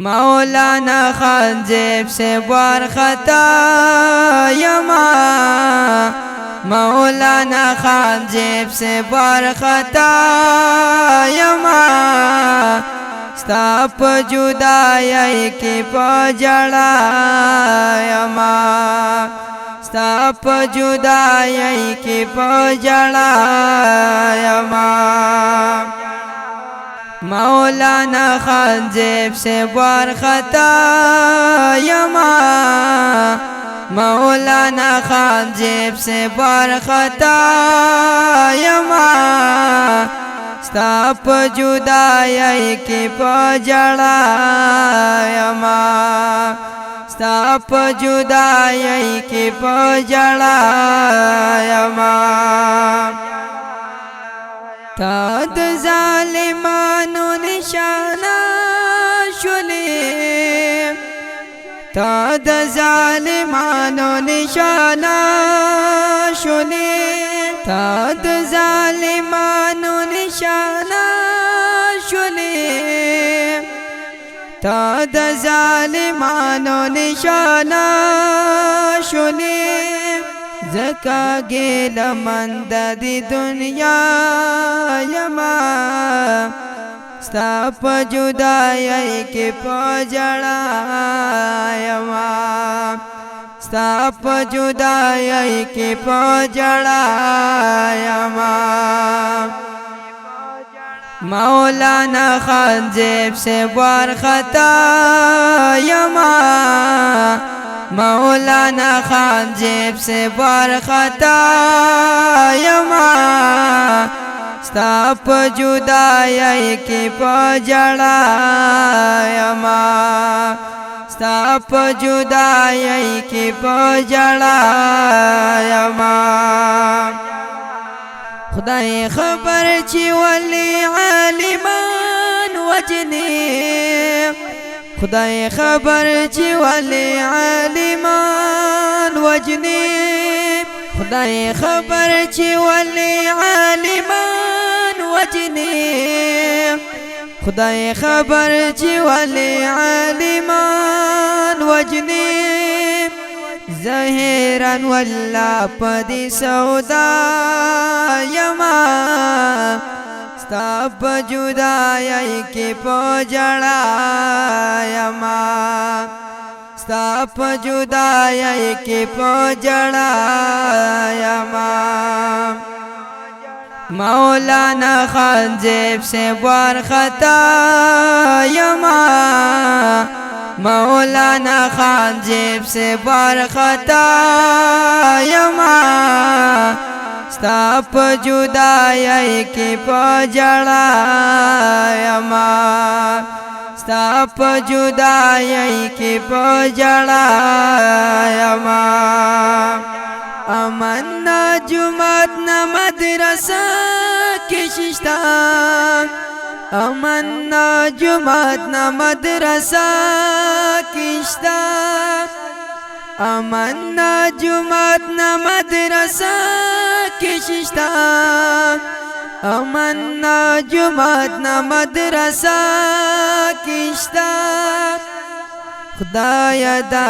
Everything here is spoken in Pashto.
مولانا خان زیب سے وارخطا یما مولانا خان زیب سے وارخطا یما ستا پا جدائی کی پا جڑا یما ستا پا جدائی کی پا جڑا یما مولانا خان زیب سے وارخطا یما مولانا خان زیب سے وارخطا یما ستا پا جدائی کی پا جڑا یما ستا پا جدائی کی پا جڑا یما تا د ظالمانو نشانه شولې تا د ظالمانو نشانه شولې تا د ظالمانو نشانه شولې تا د ظالمانو نشانه شولې زکا گیل مند دی دنیا یما ستا پا جدائی کی پا جڑا یما ستا پا جدائی کی پا جڑا یما مولانا خان زیب سے وارخطا یما مولانا خان زیب سے وارخطا یما ستا پا جدائی کی پا جڑا یما ستا پا جدائی کی پا جڑا یما خدای خبر چی ولی عالمان وجنی خدای خبر چی ولی عالمان وجنی خدای خبر چی ولی عالمان وجنی خدای خبر چی ولی عالمان وجنی ظاهرا والله پدی سودا یما ستا پا جدائی کی پا جڑا یما ستا پا جدائی کی پا جڑا یما مولانا خان زیب سے وارخطا یما مولانا خان زیب سے وارخطا یما ستا پا جدائی کی پا جڑا یما ستا پا جدائی کی پا جڑا یما امنا جماعت نا مدرسہ کشتا امنا جماعت نا مدرسہ کشتا امنا جماعت نا مدرسہ کشتا امنا جماعت نا مدرسہ کشتا خدایا دا